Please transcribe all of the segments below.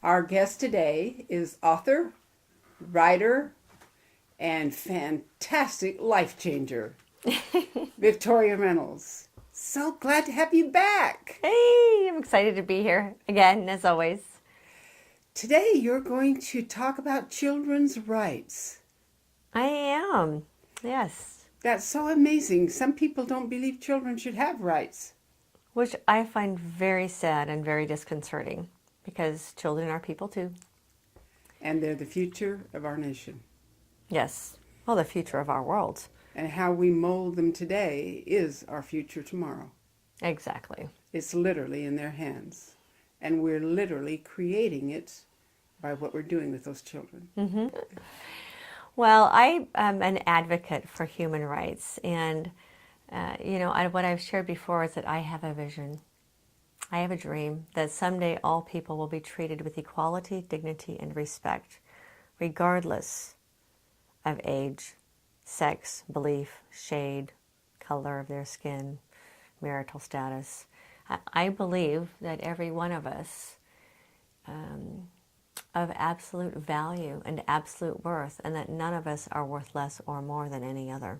Our guest today is author, writer, and fantastic life changer, Victoria Reynolds. So glad to have you back. Hey, I'm excited to be here again, as always. Today you're going to talk about children's rights. I am, yes, That's so amazing. Some people don't believe children should have rights. which I find very sad and very disconcerting because children are people too. And they're the future of our nation. Yes, well, the future of our world. And how we mold them today is our future tomorrow. Exactly. It's literally in their hands. And we're literally creating it by what we're doing with those children. Well, I am an advocate for human rights, and what I've shared before is that I have a vision. I have a dream that someday all people will be treated with equality, dignity, and respect, regardless of age, sex, belief, shade, color of their skin, marital status. I believe that every one of us of absolute value and absolute worth, and that none of us are worth less or more than any other.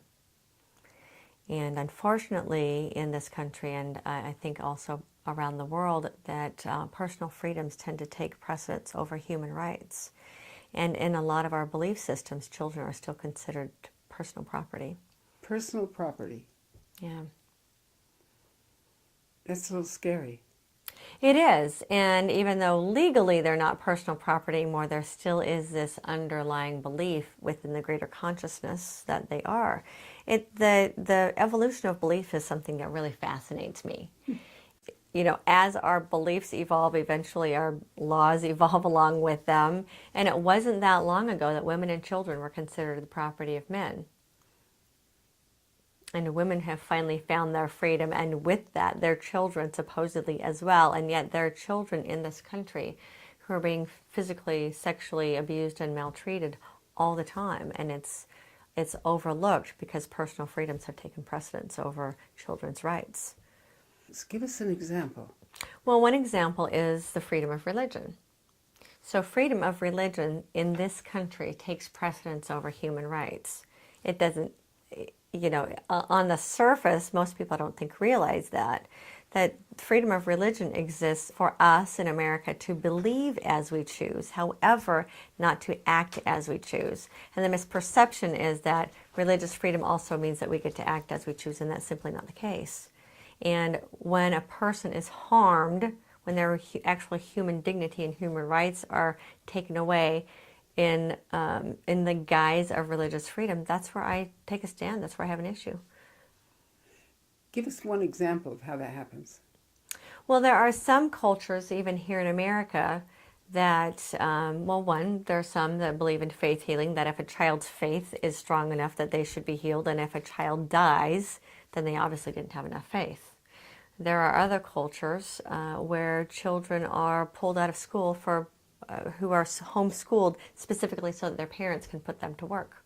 And unfortunately, in this country, and I think also around the world, that personal freedoms tend to take precedence over human rights. And in a lot of our belief systems, children are still considered personal property. Personal property. Yeah. That's a little scary. It is, and even though legally they're not personal property anymore, there still is this underlying belief within the greater consciousness that they are. The evolution of belief is something that really fascinates me. You know, as our beliefs evolve, eventually our laws evolve along with them, and it wasn't that long ago that women and children were considered the property of men. And women have finally found their freedom, and with that, their children supposedly as well. And yet there are children in this country who are being physically, sexually abused and maltreated all the time. And it's overlooked because personal freedoms have taken precedence over children's rights. Let's give us an example. Well, one example is the freedom of religion. So freedom of religion in this country takes precedence over human rights. It doesn't, on the surface, most people don't realize that freedom of religion exists for us in America to believe as we choose, however, not to act as we choose. And the misperception is that religious freedom also means that we get to act as we choose, and that's simply not the case. And when a person is harmed, when their actual human dignity and human rights are taken away, in the guise of religious freedom, that's where I take a stand. That's where I have an issue. Give us one example of how that happens. Well, there are some cultures, even here in America, that, there are some that believe in faith healing, that if a child's faith is strong enough that they should be healed, and if a child dies, then they obviously didn't have enough faith. There are other cultures where children are pulled out of school who are homeschooled specifically so that their parents can put them to work.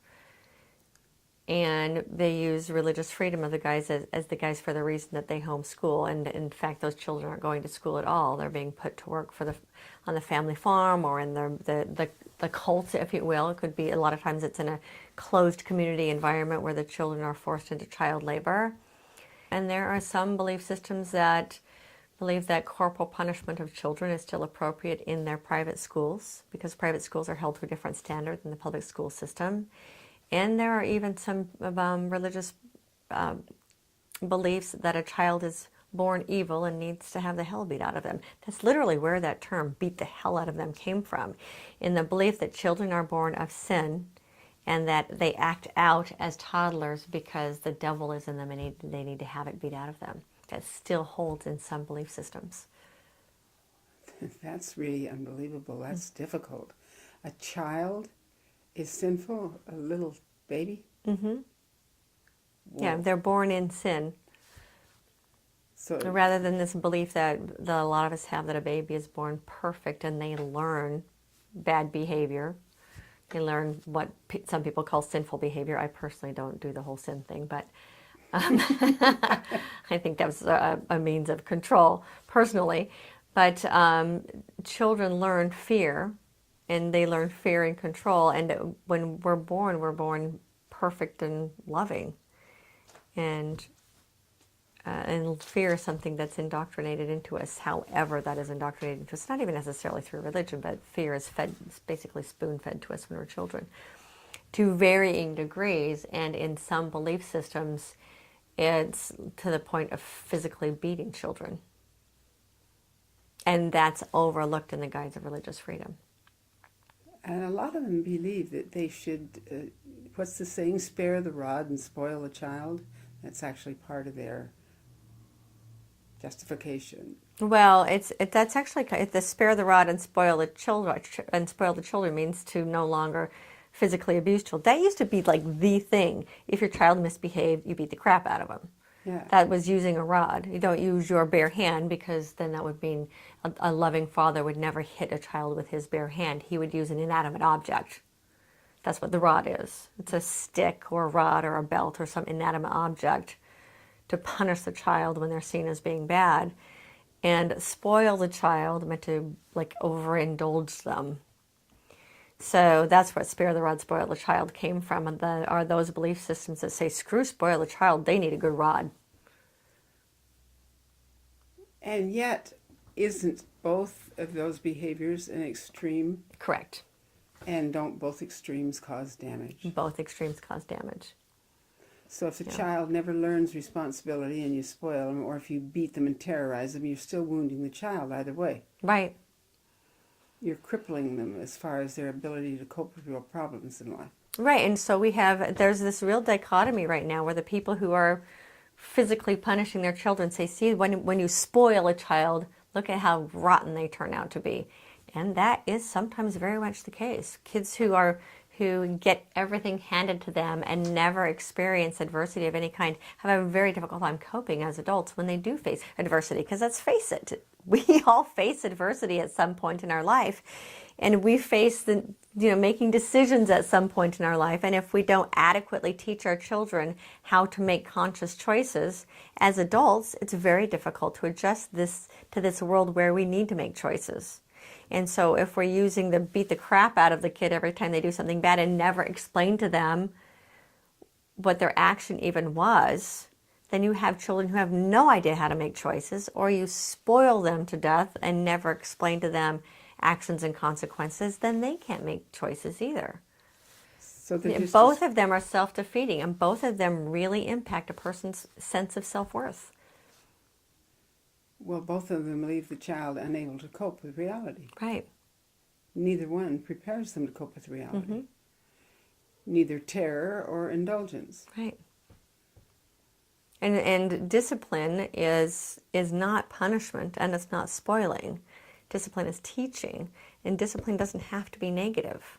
And they use religious freedom of the guys as the guise for the reason that they homeschool. And in fact, those children aren't going to school at all. They're being put to work on the family farm or in the cult, if you will. It could be, a lot of times it's in a closed community environment where the children are forced into child labor. And there are some belief systems that believe that corporal punishment of children is still appropriate in their private schools, because private schools are held to a different standard than the public school system. And there are even some religious beliefs that a child is born evil and needs to have the hell beat out of them. That's literally where that term, beat the hell out of them, came from, in the belief that children are born of sin and that they act out as toddlers because the devil is in them and they need to have it beat out of them. That still holds in some belief systems. That's really unbelievable. That's difficult. A child is sinful, a little baby? Mm-hmm. Yeah, they're born in sin. So rather than this belief that a lot of us have that a baby is born perfect and they learn bad behavior. They learn what some people call sinful behavior. I personally don't do the whole sin thing, but I think that was a means of control personally. But children learn fear, and they learn fear and control. And when we're born perfect and loving. And fear is something that's indoctrinated into us, however that is indoctrinated into us. Not even necessarily through religion, but fear is fed, it's basically spoon-fed to us when we're children, to varying degrees. And in some belief systems, it's to the point of physically beating children. And that's overlooked in the guise of religious freedom. And a lot of them believe that they should, what's the saying, spare the rod and spoil the child? That's actually part of their justification. Well, that's actually the spare the rod and spoil the children, and spoil the children means to no longer physically abuse children. That used to be like the thing. If your child misbehaved, you beat the crap out of them. Yeah. That was using a rod. You don't use your bare hand, because then that would mean a loving father would never hit a child with his bare hand. He would use an inanimate object. That's what the rod is. It's a stick or a rod or a belt or some inanimate object to punish the child when they're seen as being bad. And spoil the child meant to like overindulge them. So that's what spare the rod, spoil the child came from. And are those belief systems that say, screw spoil the child, they need a good rod. And yet, isn't both of those behaviors an extreme? Correct. And don't both extremes cause damage? Both extremes cause damage. So if the child never learns responsibility and you spoil them, or if you beat them and terrorize them, you're still wounding the child either way. Right. You're crippling them as far as their ability to cope with real problems in life. Right, and so there's this real dichotomy right now where the people who are physically punishing their children say, see, when you spoil a child, look at how rotten they turn out to be. And that is sometimes very much the case. Kids who get everything handed to them and never experience adversity of any kind have a very difficult time coping as adults when they do face adversity. Because let's face it, we all face adversity at some point in our life. And we face making decisions at some point in our life. And if we don't adequately teach our children how to make conscious choices as adults, it's very difficult to adjust to this world where we need to make choices. And so if we're using the beat the crap out of the kid every time they do something bad and never explain to them what their action even was, then you have children who have no idea how to make choices, or you spoil them to death and never explain to them actions and consequences, then they can't make choices either. So both of them are self-defeating, and both of them really impact a person's sense of self-worth. Well, both of them leave the child unable to cope with reality. Right. Neither one prepares them to cope with reality. Mm-hmm. Neither terror or indulgence. Right. And discipline is not punishment, and it's not spoiling. Discipline is teaching, and discipline doesn't have to be negative.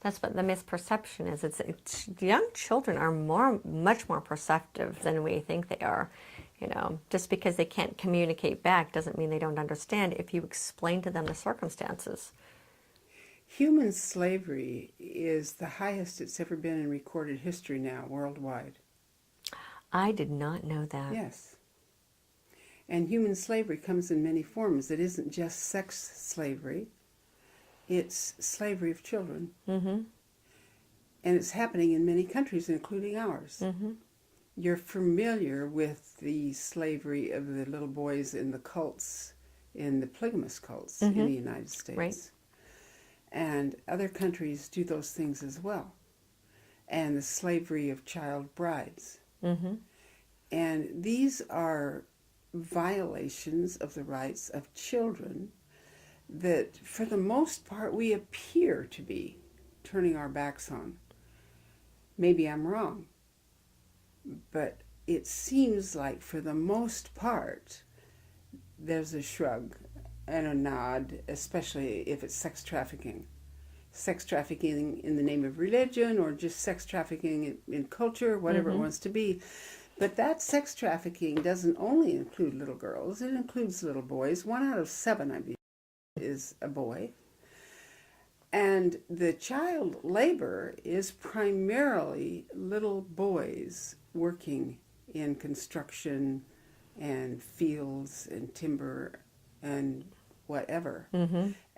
That's what the misperception is. It's young children are much more perceptive than we think they are. Just because they can't communicate back doesn't mean they don't understand if you explain to them the circumstances. Human slavery is the highest it's ever been in recorded history now, worldwide. I did not know that. Yes. And human slavery comes in many forms. It isn't just sex slavery. It's slavery of children. Mm-hmm. And it's happening in many countries, including ours. Mm-hmm. You're familiar with the slavery of the little boys in the cults, in the polygamous cults in the United States. Right. And other countries do those things as well. And the slavery of child brides. Mm-hmm. And these are violations of the rights of children that, for the most part, we appear to be turning our backs on. Maybe I'm wrong, but it seems like, for the most part, there's a shrug and a nod, especially if it's sex trafficking. Sex trafficking in the name of religion, or just sex trafficking in culture, whatever it wants to be. But that sex trafficking doesn't only include little girls, it includes little boys. 1 out of 7, I believe, is a boy. And the child labor is primarily little boys working in construction and fields and timber and whatever.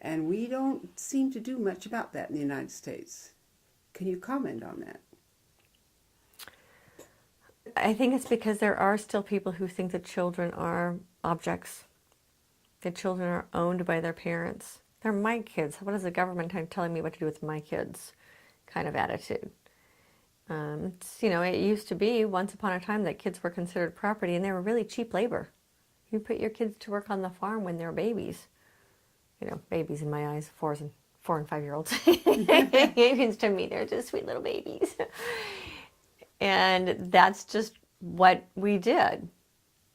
And we don't seem to do much about that in the United States. Can you comment on that? I think it's because there are still people who think that children are objects. That children are owned by their parents. They're my kids. What is the government telling me what to do with my kids? Kind of attitude. It used to be once upon a time that kids were considered property, and they were really cheap labor. You put your kids to work on the farm when they're babies. Babies in my eyes, 4 and 5 year olds. Babies to me, they're just sweet little babies. And that's just what we did.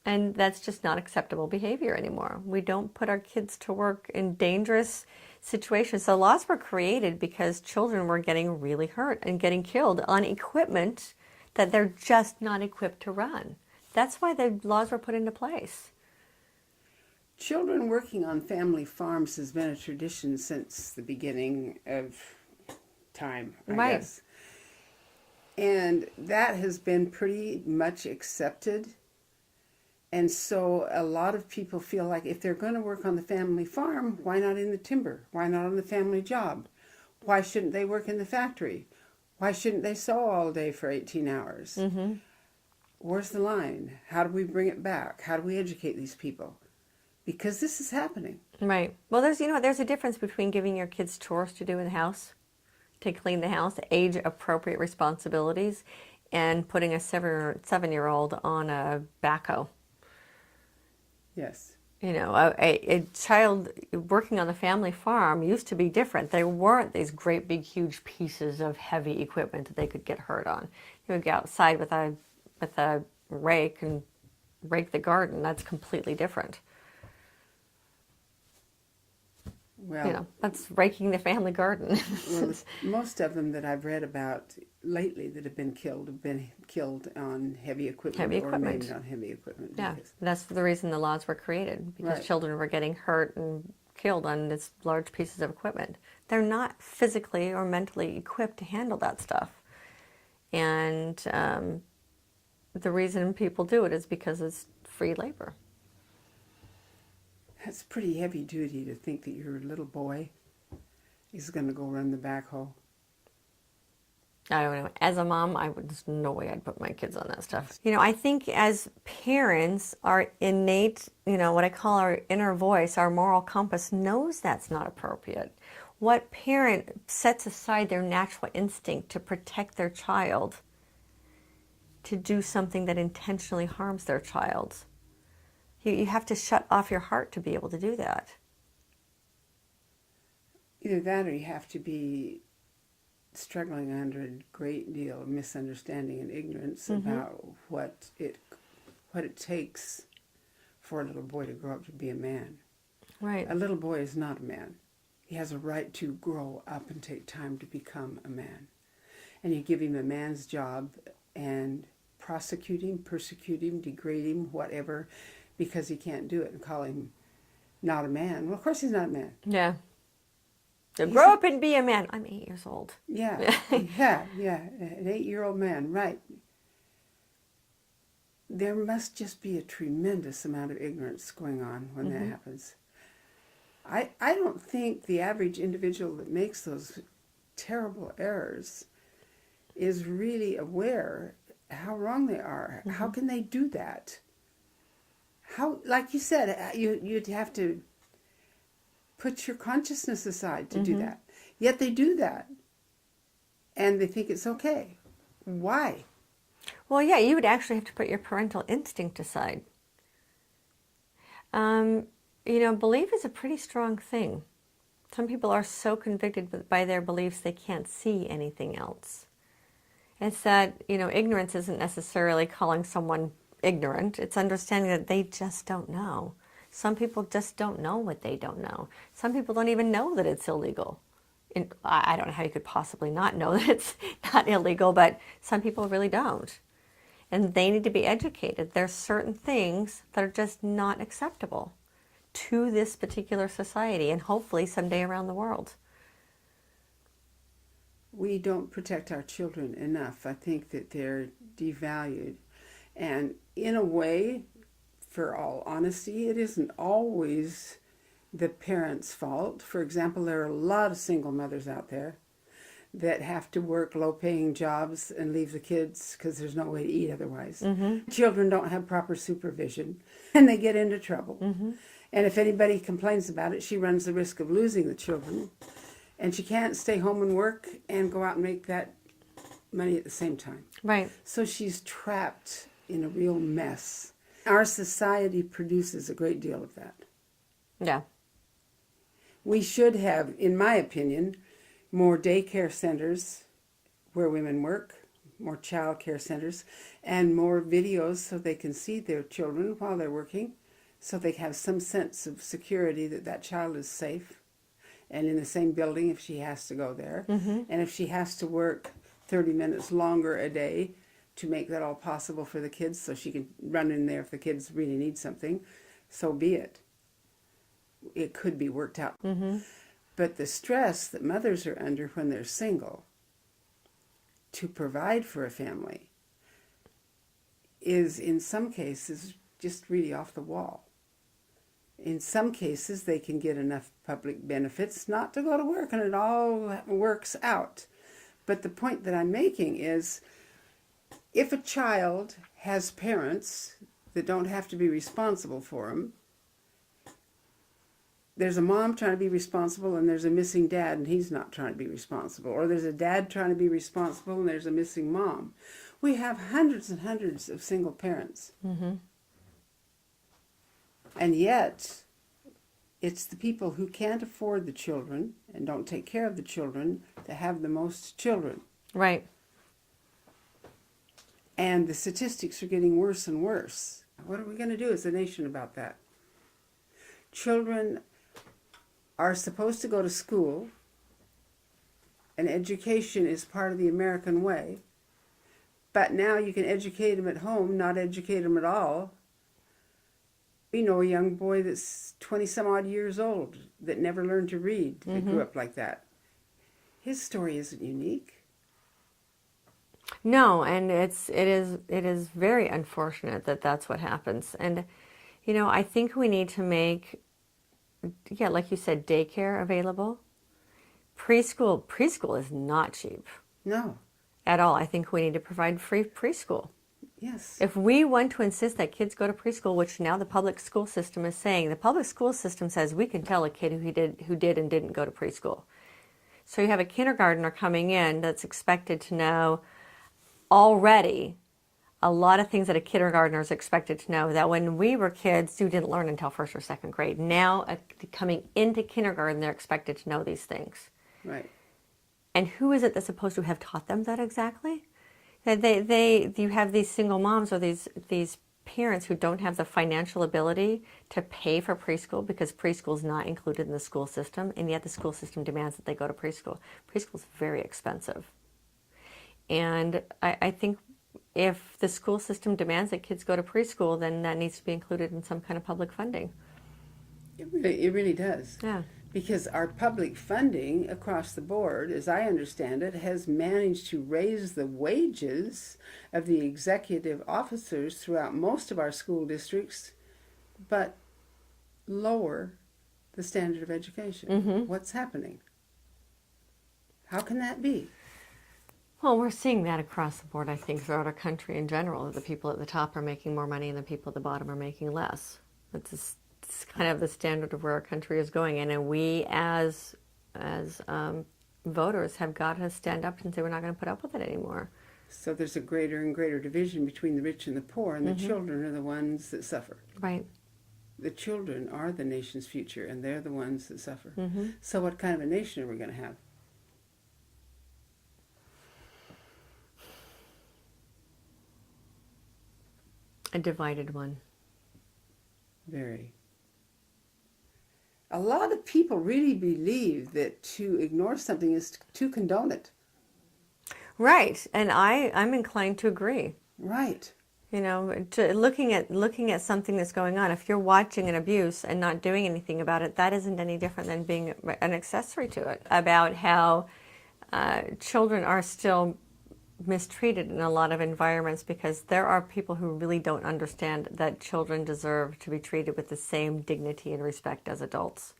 And that's just not acceptable behavior anymore. We don't put our kids to work in dangerous situations. So laws were created because children were getting really hurt and getting killed on equipment that they're just not equipped to run. That's why the laws were put into place. Children working on family farms has been a tradition since the beginning of time, I guess. And that has been pretty much accepted. And so a lot of people feel like if they're going to work on the family farm, why not in the timber? Why not on the family job? Why shouldn't they work in the factory? Why shouldn't they sew all day for 18 hours? Where's the line? How do we bring it back? How do we educate these people? Because this is happening. Right. Well, there's a difference between giving your kids chores to do in the house, to clean the house, age-appropriate responsibilities, and putting a 7-year-old on a backhoe. Yes. A child working on the family farm used to be different. There weren't these great big huge pieces of heavy equipment that they could get hurt on. You would go outside with a rake and rake the garden. That's completely different. Well, that's raking the family garden. Well, most of them that I've read about lately that have been killed on heavy equipment. Or maybe on heavy equipment. Yeah, that's the reason the laws were created, because children were getting hurt and killed on these large pieces of equipment. They're not physically or mentally equipped to handle that stuff. And the reason people do it is because it's free labor. That's pretty heavy duty to think that your little boy is going to go run the backhoe. I don't know. As a mom, there's no way I'd put my kids on that stuff. I think as parents, our innate, what I call our inner voice, our moral compass knows that's not appropriate. What parent sets aside their natural instinct to protect their child to do something that intentionally harms their child? You have to shut off your heart to be able to do that. Either that or you have to be struggling under a great deal of misunderstanding and ignorance about what it takes for a little boy to grow up to be a man. Right. A little boy is not a man. He has a right to grow up and take time to become a man. And you give him a man's job and prosecute him, persecute him, degrade him, whatever, because he can't do it, and call him not a man. Well, of course he's not a man. Yeah. So grow up and be a man. I'm 8 years old. Yeah, yeah. An 8-year-old man, right. There must just be a tremendous amount of ignorance going on when that happens. I don't think the average individual that makes those terrible errors is really aware how wrong they are. How can they do that? How, like you said, you'd have to put your consciousness aside to do that. Yet they do that. And they think it's okay. Why? Well, yeah, you would actually have to put your parental instinct aside. Belief is a pretty strong thing. Some people are so convicted by their beliefs they can't see anything else. It's that, ignorance isn't necessarily calling someone ignorant. It's understanding that they just don't know. Some people just don't know what they don't know. Some people don't even know that it's illegal. I don't know how you could possibly not know that it's not illegal, but some people really don't. And they need to be educated. There's certain things that are just not acceptable to this particular society and hopefully someday around the world. We don't protect our children enough. I think that they're devalued. And in a way, for all honesty, it isn't always the parents' fault. For example, there are a lot of single mothers out there that have to work low-paying jobs and leave the kids because there's no way to eat otherwise. Children don't have proper supervision, and they get into trouble. And if anybody complains about it, she runs the risk of losing the children. And she can't stay home and work and go out and make that money at the same time. Right. So she's trapped in a real mess. Our society produces a great deal of that. Yeah. We should have, in my opinion, more daycare centers where women work, more child care centers, and more videos so they can see their children while they're working, so they have some sense of security that that child is safe and in the same building if she has to go there. And if she has to work 30 minutes longer a day to make that all possible for the kids so she can run in there if the kids really need something, so be it. It could be worked out. But the stress that mothers are under when they're single to provide for a family is, in some cases, just really off the wall. In some cases, they can get enough public benefits not to go to work, and it all works out. But the point that I'm making is, if a child has parents that don't have to be responsible for them, there's a mom trying to be responsible and there's a missing dad and he's not trying to be responsible. Or there's a dad trying to be responsible and there's a missing mom. We have hundreds and hundreds of single parents. And yet, it's the people who can't afford the children and don't take care of the children that have the most children. Right. And the statistics are getting worse and worse. What are we going to do as a nation about that? Children are supposed to go to school, and education is part of the American way. But now you can educate them at home, not educate them at all. We know a young boy that's 20-some-odd years old that never learned to read, that grew up like that. His story isn't unique. No, and it is very unfortunate that that's what happens. And, you know, I think we need to make, yeah, like you said, daycare available. Preschool is not cheap. No. At all. I think we need to provide free preschool. Yes. If we want to insist that kids go to preschool, which now the public school system is saying, the public school system says we can tell a kid who did and didn't go to preschool. So you have a kindergartner coming in that's expected to know already a lot of things that a kindergartner is expected to know that when we were kids, you didn't learn until first or second grade. Now, coming into kindergarten, they're expected to know these things. Right. And who is it that's supposed to have taught them that exactly? You have these single moms or these parents who don't have the financial ability to pay for preschool because preschool is not included in the school system, and yet the school system demands that they go to preschool. Preschool is very expensive. And I think if the school system demands that kids go to preschool, then that needs to be included in some kind of public funding. It really does. Yeah. Because our public funding across the board, as I understand it, has managed to raise the wages of the executive officers throughout most of our school districts, but lower the standard of education. What's happening? How can that be? Well, we're seeing that across the board, I think, throughout our country in general, that the people at the top are making more money and the people at the bottom are making less. It's kind of the standard of where our country is going. And we, as voters, have got to stand up and say we're not going to put up with it anymore. So there's a greater and greater division between the rich and the poor, and the children are the ones that suffer. Right. The children are the nation's future, and they're the ones that suffer. So what kind of a nation are we going to have? A divided one. Very. A lot of people really believe that to ignore something is to condone it. Right, and I'm inclined to agree. Right. You know, looking at something that's going on. If you're watching an abuse and not doing anything about it, that isn't any different than being an accessory to it. About how children are still mistreated in a lot of environments because there are people who really don't understand that children deserve to be treated with the same dignity and respect as adults.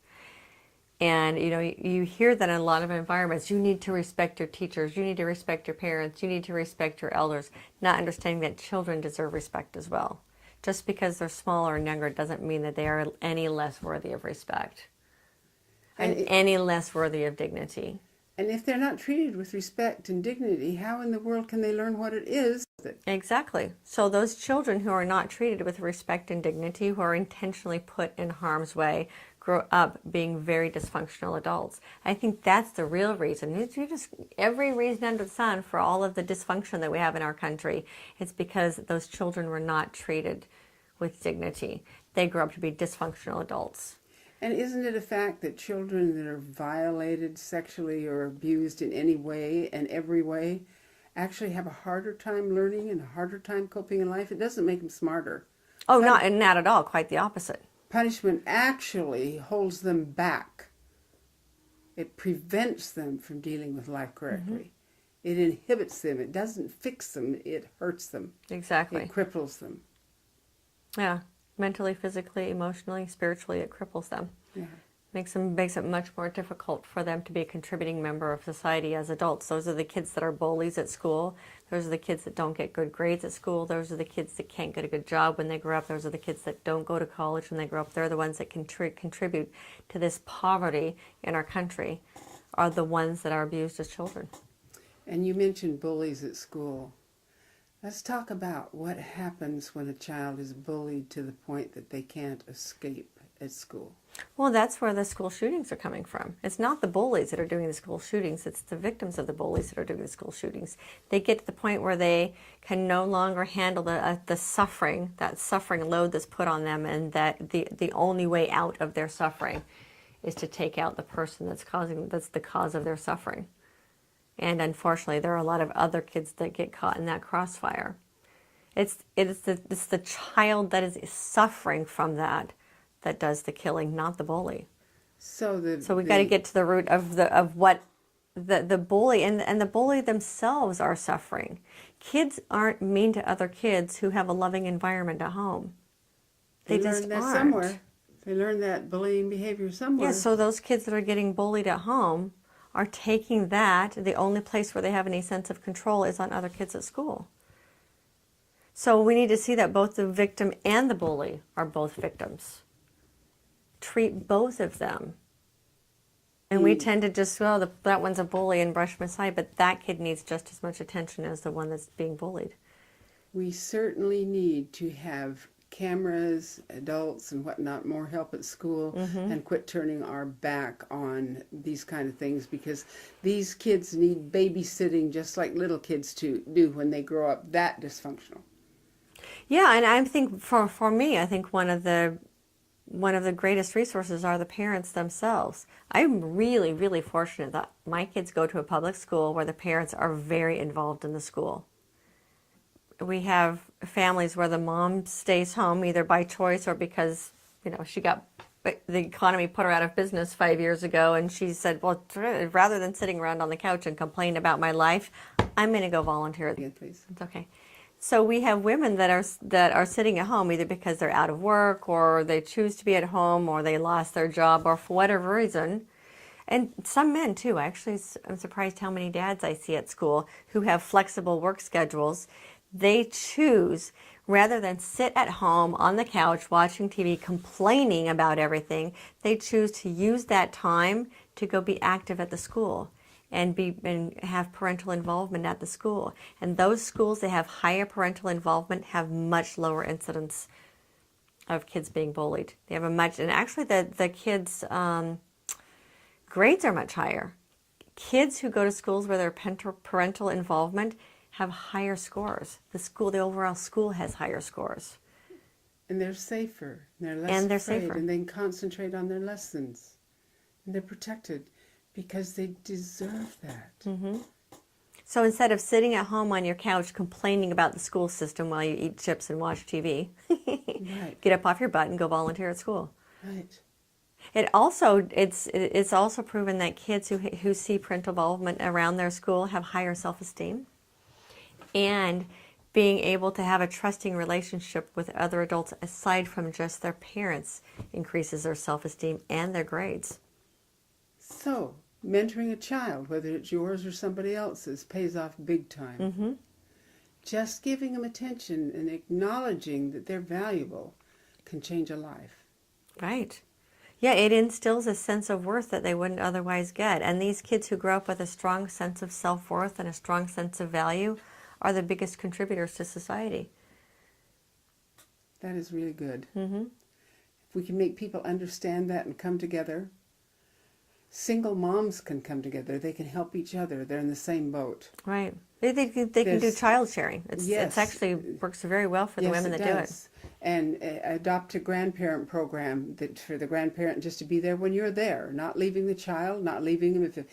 And you hear that in a lot of environments. You need to respect your teachers, you need to respect your parents, you need to respect your elders, not understanding that children deserve respect as well. Just because they're smaller and younger doesn't mean that they are any less worthy of respect and any less worthy of dignity. And if they're not treated with respect and dignity, how in the world can they learn what it is? Exactly. So those children who are not treated with respect and dignity, who are intentionally put in harm's way, grow up being very dysfunctional adults. I think that's the real reason. It's just every reason under the sun for all of the dysfunction that we have in our country. It's because those children were not treated with dignity. They grew up to be dysfunctional adults. And isn't it a fact that children that are violated sexually or abused in any way and every way actually have a harder time learning and a harder time coping in life? It doesn't make them smarter. Oh, not at all. Quite the opposite. Punishment actually holds them back. It prevents them from dealing with life correctly. It inhibits them. It doesn't fix them. It hurts them. Exactly. It cripples them. Yeah. Mentally, physically, emotionally, spiritually, it cripples them. Yeah. Makes it much more difficult for them to be a contributing member of society as adults. Those are the kids that are bullies at school. Those are the kids that don't get good grades at school. Those are the kids that can't get a good job when they grow up. Those are the kids that don't go to college when they grow up. They're the ones that contribute to this poverty in our country, are the ones that are abused as children. And you mentioned bullies at school. Let's talk about what happens when a child is bullied to the point that they can't escape at school. Well, that's where the school shootings are coming from. It's not the bullies that are doing the school shootings. It's the victims of the bullies that are doing the school shootings. They get to the point where they can no longer handle the suffering, that suffering load that's put on them, and that the only way out of their suffering is to take out the person that's the cause of their suffering. And unfortunately, there are a lot of other kids that get caught in that crossfire. It's the child that is suffering from that does the killing, not the bully. So we got to get to the root of what the bully and the bully themselves are suffering. Kids aren't mean to other kids who have a loving environment at home. They just learn that aren't. somewhere. They learn that bullying behavior somewhere. Yeah, so those kids that are getting bullied at home are taking that, the only place where they have any sense of control is on other kids at school. So we need to see that both the victim and the bully are both victims. Treat both of them. And we tend to just, that one's a bully and brush them aside, but that kid needs just as much attention as the one that's being bullied. We certainly need to have cameras, adults and whatnot, more help at school, and quit turning our back on these kind of things, because these kids need babysitting just like little kids do when they grow up that dysfunctional. Yeah, and I think for me, I think one of the greatest resources are the parents themselves. I'm really, really fortunate that my kids go to a public school where the parents are very involved in the school. We have families where the mom stays home either by choice or because, she got the economy put her out of business 5 years ago, and she said, well, rather than sitting around on the couch and complain about my life, I'm going to go volunteer. Again, please. It's okay. So we have women that are sitting at home either because they're out of work or they choose to be at home or they lost their job or for whatever reason. And some men too. Actually, I'm surprised how many dads I see at school who have flexible work schedules. They choose, rather than sit at home on the couch watching TV complaining about everything, they choose to use that time to go be active at the school and have parental involvement at the school. And those schools that have higher parental involvement have much lower incidence of kids being bullied. They have and actually the kids' grades are much higher. Kids who go to schools where their parental involvement have higher scores. The overall school has higher scores. And they're safer. They're less afraid. And they can concentrate on their lessons. And they're protected because they deserve that. Mm-hmm. So instead of sitting at home on your couch complaining about the school system while you eat chips and watch TV, right. Get up off your butt and go volunteer at school. Right. It's also proven that kids who see parental involvement around their school have higher self-esteem. and being able to have a trusting relationship with other adults aside from just their parents increases their self-esteem and their grades. So, mentoring a child, whether it's yours or somebody else's, pays off big time. Mm-hmm. Just giving them attention and acknowledging that they're valuable can change a life. Right. Yeah, it instills a sense of worth that they wouldn't otherwise get. And these kids who grow up with a strong sense of self-worth and a strong sense of value are the biggest contributors to society. That is really good. Mm-hmm. If we can make people understand that and come together, single moms can come together. They can help each other. They're in the same boat. Right. They can do child sharing. It's actually works very well for the women that do it. And adopt a grandparent program that for the grandparent just to be there when you're there, not leaving the child, not leaving them.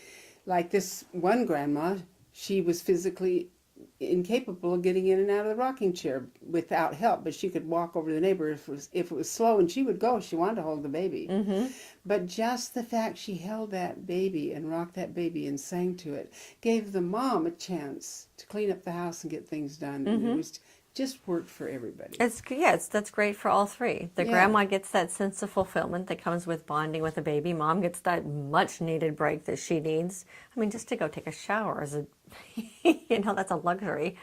Like this one grandma, she was physically incapable of getting in and out of the rocking chair without help, but she could walk over to the neighbor if it was slow, and she would go. She wanted to hold the baby. Mm-hmm. But just the fact she held that baby and rocked that baby and sang to it gave the mom a chance to clean up the house and get things done. Mm-hmm. And it was just worked for everybody. That's great for all three. The grandma gets that sense of fulfillment that comes with bonding with a baby. Mom gets that much needed break that she needs. I mean, just to go take a shower is that's a luxury.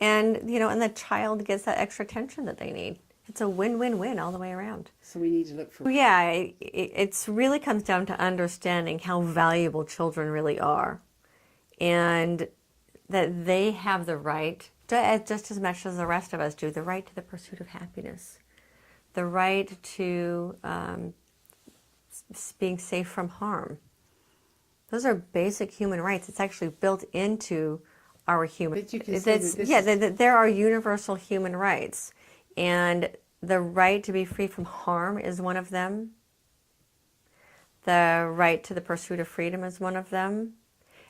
And, and the child gets that extra attention that they need. It's a win-win-win all the way around. So we need to look for... Yeah, it really comes down to understanding how valuable children really are. And that they have the right, just as much as the rest of us do, the right to the pursuit of happiness. The right to being safe from harm. Those are basic human rights. It's actually built into our human... But you can say that there are universal human rights. And the right to be free from harm is one of them. The right to the pursuit of freedom is one of them.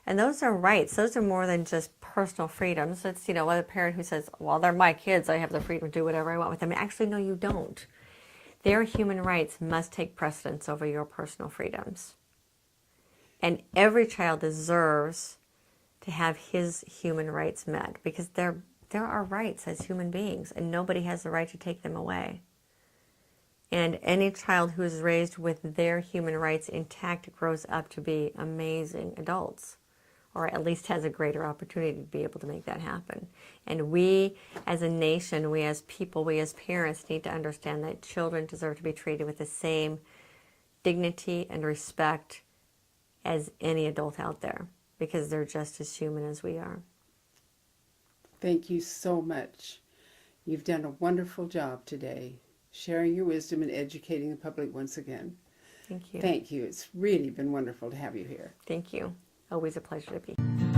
And those are rights. Those are more than just personal freedoms. It's, a parent who says, well, they're my kids. I have the freedom to do whatever I want with them. Actually, no, you don't. Their human rights must take precedence over your personal freedoms. And every child deserves to have his human rights met because there are rights as human beings and nobody has the right to take them away. And any child who is raised with their human rights intact grows up to be amazing adults, or at least has a greater opportunity to be able to make that happen. And we as a nation, we as people, we as parents need to understand that children deserve to be treated with the same dignity and respect as any adult out there because they're just as human as we are. Thank you so much. You've done a wonderful job today, sharing your wisdom and educating the public once again. Thank you. Thank you. It's really been wonderful to have you here. Thank you. Always a pleasure to be.